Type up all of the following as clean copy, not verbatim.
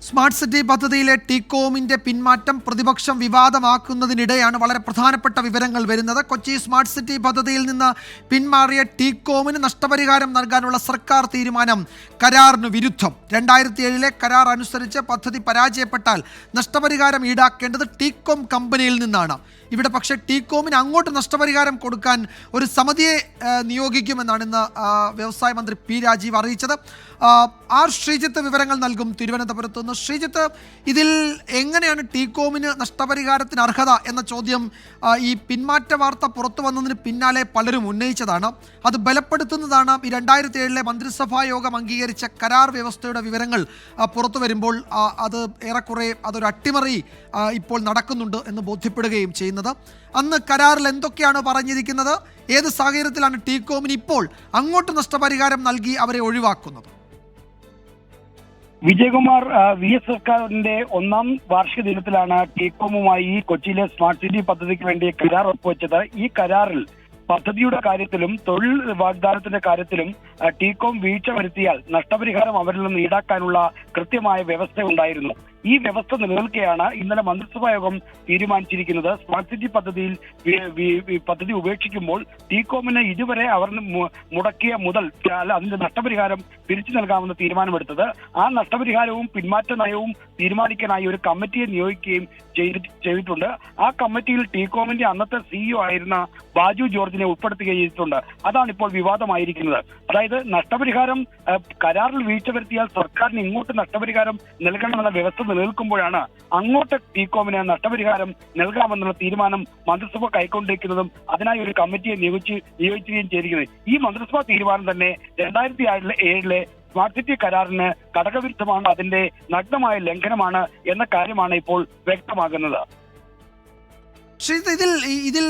Smart city പദ്ധതിയിലെ ടീകോമിന്റെ പിന്മാറ്റം പ്രതിപക്ഷം വിവാദമാക്കുന്നതിനിടെയാണ് വളരെ പ്രധാനപ്പെട്ട വിവരങ്ങൾ വരുന്നത്. കൊച്ചി സ്മാർട്ട് സിറ്റി പദ്ധതിയിൽ നിന്ന് പിന്മാറിയ ടീകോമിന് നഷ്ടപരിഹാരം നൽകാനുള്ള സർക്കാർ തീരുമാനം കരാറിന് വിരുദ്ധം. 2007 കരാർ അനുസരിച്ച് പദ്ധതി പരാജയപ്പെട്ടാൽ നഷ്ടപരിഹാരം ഈടാക്കേണ്ടത് ടീകോം കമ്പനിയിൽ നിന്നാണ്. ഇവിടെ പക്ഷേ ടീകോമിന് അങ്ങോട്ട് നഷ്ടപരിഹാരം കൊടുക്കാൻ ഒരു സമിതിയെ നിയോഗിക്കുമെന്നാണ് ഇന്ന് വ്യവസായ മന്ത്രി പി രാജീവ് അറിയിച്ചത്. ആർ ശ്രീജിത്ത് വിവരങ്ങൾ നൽകും തിരുവനന്തപുരത്ത് നിന്ന്. ശ്രീജിത്ത്, ഇതിൽ എങ്ങനെയാണ് ടീകോമിന് നഷ്ടപരിഹാരത്തിന് അർഹത എന്ന ചോദ്യം ഈ പിന്മാറ്റ വാർത്ത പുറത്തു വന്നതിന് പിന്നാലെ പലരും ഉന്നയിച്ചതാണ്. അത് ബലപ്പെടുത്തുന്നതാണ് ഈ 2007 മന്ത്രിസഭാ യോഗം അംഗീകരിച്ച കരാർ വ്യവസ്ഥയുടെ വിവരങ്ങൾ പുറത്തു വരുമ്പോൾ അത് ഏറെക്കുറെ അതൊരു അട്ടിമറി ഇപ്പോൾ നടക്കുന്നുണ്ട് എന്ന് ബോധ്യപ്പെടുകയും ചെയ്യുന്നത്. അന്ന് കരാറിൽ എന്തൊക്കെയാണ് പറഞ്ഞിരിക്കുന്നത്? ഏത് സാഹചര്യത്തിലാണ് ടീകോമിന് ഇപ്പോൾ അങ്ങോട്ട് നഷ്ടപരിഹാരം നൽകി അവരെ ഒഴിവാക്കുന്നത്? വിജയകുമാർ, VS സർക്കാരിന്റെ 1ാം വാർഷിക ദിനത്തിലാണ് ടീകോമുമായി കൊച്ചിയിലെ സ്മാർട്ട് സിറ്റി പദ്ധതിക്ക് വേണ്ടി കരാർ ഒപ്പുവെച്ചത്. ഈ കരാറിൽ പദ്ധതിയുടെ കാര്യത്തിലും തൊഴിൽ വാഗ്ദാനത്തിന്റെ കാര്യത്തിലും ടീകോം വീഴ്ച വരുത്തിയാൽ നഷ്ടപരിഹാരം അവരിൽ നിന്ന് ഈടാക്കാനുള്ള കൃത്യമായ വ്യവസ്ഥ ഉണ്ടായിരുന്നു. ഈ വ്യവസ്ഥ നിലനിൽക്കെയാണ് ഇന്നലെ മന്ത്രിസഭാ യോഗം തീരുമാനിച്ചിരിക്കുന്നത്. സ്മാർട്ട് സിറ്റി പദ്ധതി ഉപേക്ഷിക്കുമ്പോൾ ടീകോമിന് ഇതുവരെ അവർ മുടക്കിയ മുതൽ അതിന്റെ നഷ്ടപരിഹാരം തിരിച്ചു നൽകാമെന്ന് തീരുമാനമെടുത്തത്. ആ നഷ്ടപരിഹാരവും പിന്മാറ്റ നയവും തീരുമാനിക്കാനായി ഒരു കമ്മിറ്റിയെ നിയോഗിക്കുകയും ചെയ്തിട്ടുണ്ട്. ആ കമ്മിറ്റിയിൽ ടീകോമിന്റെ അന്നത്തെ CEO ആയിരുന്ന ബാജു ജോർജിനെ ഉൾപ്പെടുത്തുകയും ചെയ്തിട്ടുണ്ട്. അതാണ് ഇപ്പോൾ വിവാദമായിരിക്കുന്നത്. അതായത് നഷ്ടപരിഹാരം കരാറിൽ വീഴ്ച വരുത്തിയാൽ സർക്കാരിന് ഇങ്ങോട്ട് നഷ്ടപരിഹാരം നൽകണമെന്ന വ്യവസ്ഥ നിലനിൽക്കുമ്പോഴാണ് അങ്ങോട്ട് ടീകോമിന് നഷ്ടപരിഹാരം നൽകാമെന്നുള്ള തീരുമാനം മന്ത്രിസഭ കൈക്കൊണ്ടിരിക്കുന്നതും അതിനായി ഒരു കമ്മിറ്റിയെ നിയോഗിക്കുകയും ചെയ്തിരിക്കുന്നത്. ഈ മന്ത്രിസഭാ തീരുമാനം തന്നെ 2007 സ്മാർട്ട് സിറ്റി കരാറിന് ഘടകവിരുദ്ധമാണ്, അതിന്റെ നഗ്നമായ ലംഘനമാണ് എന്ന കാര്യമാണ് ഇപ്പോൾ വ്യക്തമാകുന്നത്. ഇതിൽ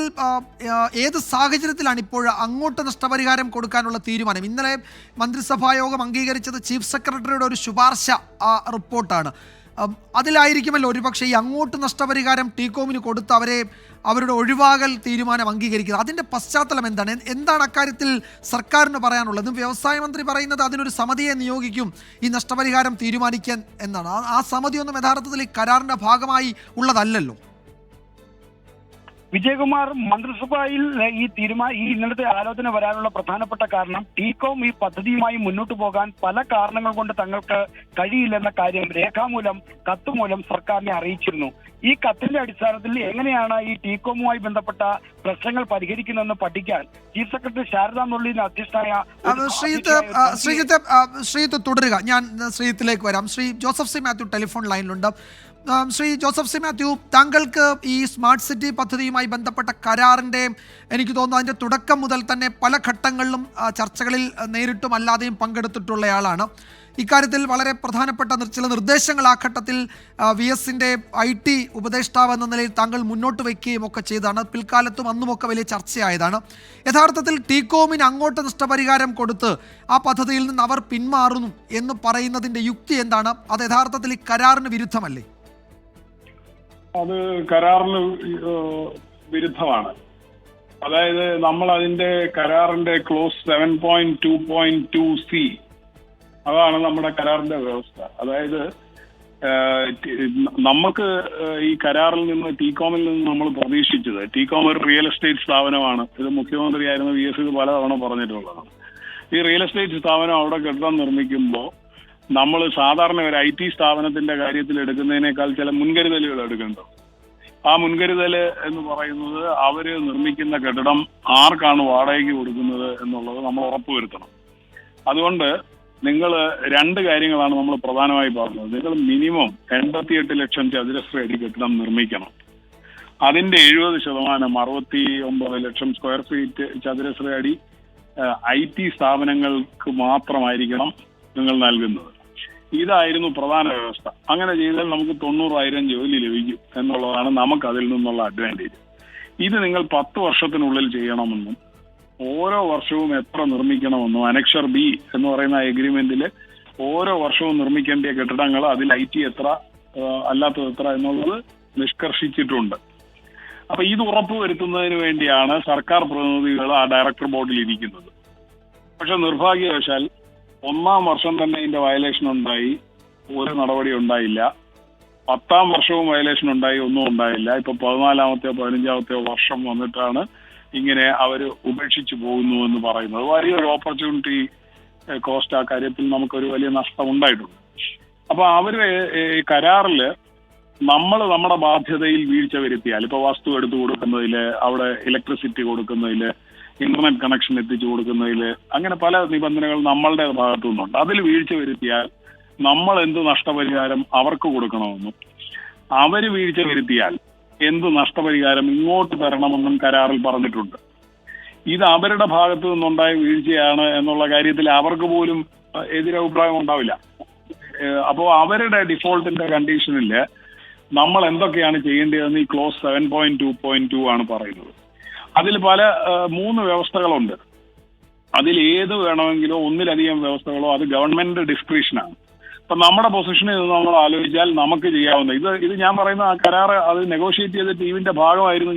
ഏത് സാഹചര്യത്തിലാണ് ഇപ്പോൾ അങ്ങോട്ട് നഷ്ടപരിഹാരം കൊടുക്കാനുള്ള തീരുമാനം? ഇന്നലെ മന്ത്രിസഭാ യോഗം അംഗീകരിച്ചത് ചീഫ് സെക്രട്ടറിയുടെ ഒരു ശുപാർശ റിപ്പോർട്ടാണ്. അതിലായിരിക്കുമല്ലോ ഒരുപക്ഷെ ഈ അങ്ങോട്ട് നഷ്ടപരിഹാരം ടീകോമിന് കൊടുത്ത് അവരുടെ ഒഴിവാകൽ തീരുമാനം അംഗീകരിക്കുന്നത്. അതിൻ്റെ പശ്ചാത്തലം എന്താണ് അക്കാര്യത്തിൽ സർക്കാരിന് പറയാനുള്ളത്? വ്യവസായ മന്ത്രി പറയുന്നത് അതിനൊരു സമിതിയെ നിയോഗിക്കും ഈ നഷ്ടപരിഹാരം തീരുമാനിക്കാൻ എന്നാണ്. ആ സമിതിയൊന്നും യഥാർത്ഥത്തിൽ ഈ കരാറിൻ്റെ ഭാഗമായി ഉള്ളതല്ലല്ലോ. വിജയകുമാർ, മന്ത്രിസഭയിൽ ഈ ഇന്നലത്തെ ആലോചന വരാനുള്ള പ്രധാനപ്പെട്ട കാരണം ടീകോം ഈ പദ്ധതിയുമായി മുന്നോട്ട് പോകാൻ പല കാരണങ്ങൾ കൊണ്ട് തങ്ങൾക്ക് കഴിയില്ലെന്ന കാര്യം രേഖാമൂലം കത്തുമൂലം സർക്കാരിനെ അറിയിച്ചിരുന്നു. ഈ കത്തിന്റെ അടിസ്ഥാനത്തിൽ എങ്ങനെയാണ് ഈ ടീകോമുമായി ബന്ധപ്പെട്ട പ്രശ്നങ്ങൾ പരിഹരിക്കുന്നതെന്ന് പഠിക്കാൻ ചീഫ് സെക്രട്ടറി ശാരദാ മുരളീധരൻ അധ്യക്ഷനായ ശ്രീജിത്ത് തുടരുക. ഞാൻ ശ്രീജിത്തിലേക്ക് വരാം. ശ്രീ ജോസഫ് സി മാത്യു ടെലിഫോൺ ലൈനിലുണ്ട്. ശ്രീ ജോസഫ് സി മാത്യു, താങ്കൾക്ക് ഈ സ്മാർട്ട് സിറ്റി പദ്ധതിയുമായി ബന്ധപ്പെട്ട കരാറിൻ്റെ എനിക്ക് തോന്നുന്നു അതിൻ്റെ തുടക്കം മുതൽ തന്നെ പല ഘട്ടങ്ങളിലും ചർച്ചകളിൽ നേരിട്ടും അല്ലാതെയും പങ്കെടുത്തിട്ടുള്ളയാളാണ്. ഇക്കാര്യത്തിൽ വളരെ പ്രധാനപ്പെട്ട ചില നിർദ്ദേശങ്ങൾ ആ ഘട്ടത്തിൽ VSന്റെ IT ഉപദേഷ്ടാവ് എന്ന നിലയിൽ താങ്കൾ മുന്നോട്ട് വയ്ക്കുകയും ഒക്കെ ചെയ്തതാണ്. പിൽക്കാലത്തും അന്നുമൊക്കെ വലിയ ചർച്ചയായതാണ്. യഥാർത്ഥത്തിൽ ടീകോമിന് അങ്ങോട്ട് നഷ്ടപരിഹാരം കൊടുത്ത് ആ പദ്ധതിയിൽ നിന്ന് അവർ പിന്മാറുന്നു എന്ന് പറയുന്നതിൻ്റെ യുക്തി എന്താണ്? അത് യഥാർത്ഥത്തിൽ ഈ കരാറിന് വിരുദ്ധമല്ലേ? അത് കരാറിന് വിരുദ്ധമാണ്. അതായത് നമ്മൾ അതിന്റെ കരാറിന്റെ ക്ലോസ് 7.2.2C അതാണ് നമ്മുടെ കരാറിന്റെ വ്യവസ്ഥ. അതായത് നമുക്ക് ഈ കരാറിൽ നിന്ന് ടീകോമിൽ നിന്ന് നമ്മൾ പ്രതീക്ഷിച്ചത്, ടീകോം ഒരു റിയൽ എസ്റ്റേറ്റ് സ്ഥാപനമാണ്. ഇത് മുഖ്യമന്ത്രിയായിരുന്ന VS ഇത് പലതവണ പറഞ്ഞിട്ടുള്ളതാണ്. ഈ റിയൽ എസ്റ്റേറ്റ് സ്ഥാപനം അവിടെ കെട്ടിടം നിർമ്മിക്കുമ്പോൾ നമ്മൾ സാധാരണ ഒരു IT സ്ഥാപനത്തിന്റെ കാര്യത്തിൽ എടുക്കുന്നതിനേക്കാൾ ചില മുൻകരുതലുകൾ എടുക്കേണ്ടത്. ആ മുൻകരുതൽ എന്ന് പറയുന്നത് അവര് നിർമ്മിക്കുന്ന കെട്ടിടം ആർക്കാണ് വാടകയ്ക്ക് കൊടുക്കുന്നത് എന്നുള്ളത് നമ്മൾ ഉറപ്പുവരുത്തണം. അതുകൊണ്ട് നിങ്ങൾ 2 കാര്യങ്ങളാണ് നമ്മൾ പ്രധാനമായി പറഞ്ഞത്. നിങ്ങൾ മിനിമം 88 ലക്ഷം ചതുരശ്ര അടി കെട്ടിടം നിർമ്മിക്കണം. അതിന്റെ 70% 69 ലക്ഷം സ്ക്വയർ ഫീറ്റ് ചതുരശ്ര അടി IT സ്ഥാപനങ്ങൾക്ക് മാത്രമായിരിക്കണം നിങ്ങൾ നൽകുന്നത്. ഇതായിരുന്നു പ്രധാന വ്യവസ്ഥ. അങ്ങനെ ചെയ്താൽ നമുക്ക് 90,000 ജോലി ലഭിക്കും എന്നുള്ളതാണ് നമുക്ക് അതിൽ നിന്നുള്ള അഡ്വാൻറ്റേജ്. ഇത് നിങ്ങൾ 10 വർഷത്തിനുള്ളിൽ ചെയ്യണമെന്നും ഓരോ വർഷവും എത്ര നിർമ്മിക്കണമെന്നും അനക്ഷർ B എന്ന് പറയുന്ന എഗ്രിമെന്റിൽ ഓരോ വർഷവും നിർമ്മിക്കേണ്ട കെട്ടിടങ്ങൾ അതിൽ IT എത്ര അല്ലാത്തത് എത്ര എന്നുള്ളത് നിഷ്കർഷിച്ചിട്ടുണ്ട്. അപ്പൊ ഇത് ഉറപ്പുവരുത്തുന്നതിന് വേണ്ടിയാണ് സർക്കാർ പ്രതിനിധികൾ ആ ഡയറക്ടർ ബോർഡിൽ ഇരിക്കുന്നത്. പക്ഷെ നിർഭാഗ്യവശാൽ 1-ാം വർഷം തന്നെ ഇതിന്റെ വയലേഷൻ ഉണ്ടായി. ഒരു നടപടി ഉണ്ടായില്ല. 10ാം വർഷവും വയലേഷൻ ഉണ്ടായി, ഒന്നും ഉണ്ടായില്ല. ഇപ്പൊ 14ാമത്തെയോ 15ാമത്തെയോ വർഷം വന്നിട്ടാണ് ഇങ്ങനെ അവര് ഉപേക്ഷിച്ചു പോകുന്നു എന്ന് പറയുന്നത്. വലിയൊരു ഓപ്പർച്യൂണിറ്റി കോസ്റ്റ് ആ കാര്യത്തിൽ നമുക്കൊരു വലിയ നഷ്ടം ഉണ്ടായിട്ടുണ്ട്. അപ്പൊ അവര് കരാറില് നമ്മൾ നമ്മുടെ ബാധ്യതയിൽ വീഴ്ച വരുത്തിയാൽ, ഇപ്പൊ വസ്തു എടുത്തു കൊടുക്കുന്നതില്, അവിടെ ഇലക്ട്രിസിറ്റി കൊടുക്കുന്നതില്, ഇന്റർനെറ്റ് കണക്ഷൻ എത്തിച്ചു കൊടുക്കുന്നതില്, അങ്ങനെ പല നിബന്ധനകൾ നമ്മളുടെ ഭാഗത്തു നിന്നുണ്ട്. അതിൽ വീഴ്ച വരുത്തിയാൽ നമ്മൾ എന്ത് നഷ്ടപരിഹാരം അവർക്ക് കൊടുക്കണമെന്നും അവര് വീഴ്ച വരുത്തിയാൽ എന്ത് നഷ്ടപരിഹാരം ഇങ്ങോട്ട് തരണമെന്നും കരാറിൽ പറഞ്ഞിട്ടുണ്ട്. ഇത് അവരുടെ ഭാഗത്തു നിന്നുണ്ടായ വീഴ്ചയാണ് എന്നുള്ള കാര്യത്തിൽ അവർക്ക് പോലും എതിരഭിപ്രായം ഉണ്ടാവില്ല. അപ്പോൾ അവരുടെ ഡിഫോൾട്ടിന്റെ കണ്ടീഷനില് നമ്മൾ എന്തൊക്കെയാണ് ചെയ്യേണ്ടതെന്ന് ഈ ക്ലോസ് 7.2.2 ആണ് പറയുന്നത്. അതിൽ 3 വ്യവസ്ഥകളുണ്ട്. അതിൽ ഏത് വേണമെങ്കിലോ ഒന്നിലധികം വ്യവസ്ഥകളോ അത് ഗവൺമെന്റ് ഡിസ്ക്രിപ്ഷനാണ്. അപ്പൊ നമ്മുടെ പൊസിഷനിൽ നിന്ന് നമ്മൾ ആലോചിച്ചാൽ നമുക്ക് ചെയ്യാവുന്ന ഇത് ഞാൻ പറയുന്ന ആ കരാറ് അത് നെഗോഷിയേറ്റ് ചെയ്ത ടീമിന്റെ ഭാഗമായിരുന്നു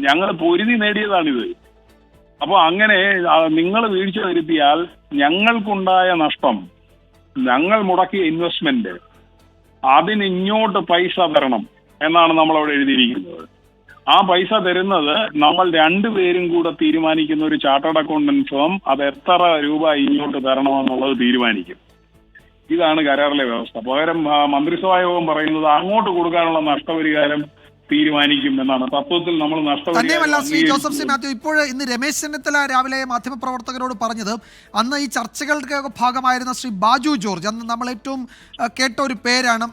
ഞങ്ങൾ പൊരുതി നേടിയതാണിത്. അപ്പൊ അങ്ങനെ നിങ്ങൾ വീഴ്ച വരുത്തിയാൽ ഞങ്ങൾക്കുണ്ടായ നഷ്ടം, ഞങ്ങൾ മുടക്കിയ ഇൻവെസ്റ്റ്മെന്റ്, അതിന് ഇങ്ങോട്ട് പൈസ തരണം എന്നാണ് നമ്മൾ അവിടെ എഴുതിയിരിക്കുന്നത്. ആ പൈസ തരുന്നത് നമ്മൾ രണ്ടുപേരും കൂടെ തീരുമാനിക്കുന്ന ഒരു ചാർട്ടേഡ് അക്കൗണ്ടന്റ് ഫേം അത് എത്ര രൂപ ഇങ്ങോട്ട് തരണമെന്നുള്ളത് തീരുമാനിക്കും. ഇതാണ് കരാറിലെ വ്യവസ്ഥ. പകരം മന്ത്രിസഭാ യോഗം പറയുന്നത് അങ്ങോട്ട് കൊടുക്കാനുള്ള നഷ്ടപരിഹാരം തീരുമാനിക്കും എന്നാണ്. തത്വത്തിൽ നമ്മൾ തന്നെയുമല്ല ശ്രീ ജോസഫ് സി മാത്യു, ഇപ്പോൾ ഇന്ന് രമേശ് ചെന്നിത്തല രാവിലെ മാധ്യമപ്രവർത്തകരോട് പറഞ്ഞത്, അന്ന് ഈ ചർച്ചകളുടെ ഭാഗമായിരുന്ന ശ്രീ ബാജു ജോർജ്, അന്ന് നമ്മൾ ഏറ്റവും കേട്ട ഒരു പേരാണ്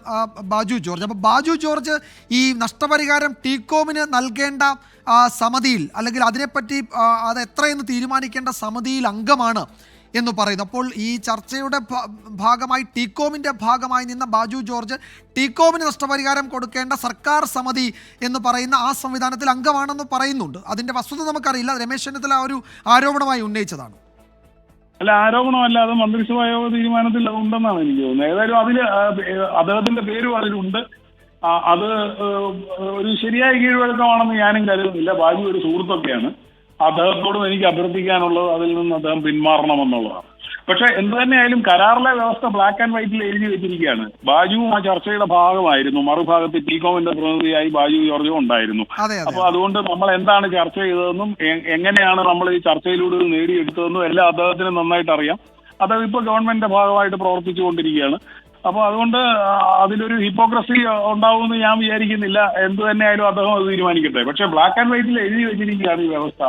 ബാജു ജോർജ്. അപ്പോൾ ബാജു ജോർജ് ഈ നഷ്ടപരിഹാരം ടീകോമിന് നൽകേണ്ട സമിതിയിൽ, അല്ലെങ്കിൽ അതിനെപ്പറ്റി അത് എത്രയെന്ന് തീരുമാനിക്കേണ്ട സമിതിയിൽ അംഗമാണ് എന്ന് പറയുന്നു. അപ്പോൾ ഈ ചർച്ചയുടെ ഭാഗമായി ടീകോമിൻ്റെ ഭാഗമായി നിന്ന ബാജു ജോർജ് ടീകോമിന് നഷ്ടപരിഹാരം കൊടുക്കേണ്ട സർക്കാർ സമിതി എന്ന് പറയുന്ന ആ സംവിധാനത്തിൽ അംഗമാണെന്ന് പറയുന്നുണ്ട്. അതിൻ്റെ വസ്തുത നമുക്കറിയില്ല. രമേശ് ചെന്നിത്തല ഒരു ആരോപണമായി ഉന്നയിച്ചതാണ്. അല്ല, ആരോപണമല്ല, അത് മന്ത്രിസഭാ യോഗ തീരുമാനത്തിൽ ഉണ്ടെന്നാണ് എനിക്ക് തോന്നുന്നത്. ഏതായാലും അതിൽ അദ്ദേഹത്തിന്റെ പേരും അതിലുണ്ട്. അത് ഒരു ശരിയായ കീഴ്വഴക്കമാണെന്ന് ഞാനും കരുതുന്നില്ല. ബാജു ഒരു സുഹൃത്തൊക്കെയാണ്. അദ്ദേഹത്തോടും എനിക്ക് അഭ്യർത്ഥിക്കാനുള്ളത് അതിൽ നിന്ന് അദ്ദേഹം പിന്മാറണമെന്നുള്ളതാണ്. പക്ഷെ എന്ത് തന്നെയായാലും കരാറിലെ വ്യവസ്ഥ ബ്ലാക്ക് ആൻഡ് വൈറ്റിൽ എഴുതി വെച്ചിരിക്കുകയാണ്. ബാജുവും ആ ചർച്ചയുടെ ഭാഗമായിരുന്നു. മറുഭാഗത്ത് ടീകോമിന്റെ പ്രതിനിധിയായി ബാജു ജോർജും ഉണ്ടായിരുന്നു. അപ്പൊ അതുകൊണ്ട് നമ്മൾ എന്താണ് ചർച്ച ചെയ്തതെന്നും എങ്ങനെയാണ് നമ്മൾ ഈ ചർച്ചയിലൂടെ നേടിയെടുത്തതെന്നും എല്ലാം അദ്ദേഹത്തിന് നന്നായിട്ട് അറിയാം. അദ്ദേഹം ഇപ്പോൾ ഗവൺമെന്റിന്റെ ഭാഗമായിട്ട് പ്രവർത്തിച്ചുകൊണ്ടിരിക്കുകയാണ്. അപ്പൊ അതുകൊണ്ട് അതിലൊരു ഹിപ്പോക്രസി ഉണ്ടാവുമെന്ന് ഞാൻ വിചാരിക്കുന്നില്ല. എന്ത് തന്നെയായാലും അദ്ദേഹം അത് തീരുമാനിക്കട്ടെ. പക്ഷെ ബ്ലാക്ക് ആൻഡ് വൈറ്റിൽ എഴുതി വെച്ചിരിക്കുകയാണ് ഈ വ്യവസ്ഥ.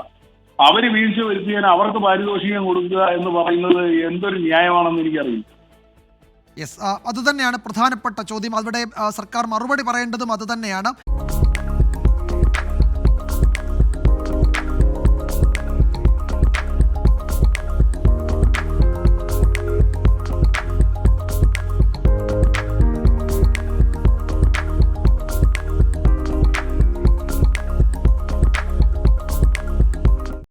അവര് വീഴ്ച വരുത്തിയാൽ അവർക്ക് പാരിതോഷികം കൊടുക്കുക എന്ന് പറയുന്നത് എന്തൊരു ന്യായമാണെന്ന് എനിക്കറിയില്ല. യെസ്, അതുതന്നെയാണ് പ്രധാനപ്പെട്ട ചോദ്യം. അവിടെ സർക്കാർ മറുപടി പറയേണ്ടതും അതുതന്നെയാണ്.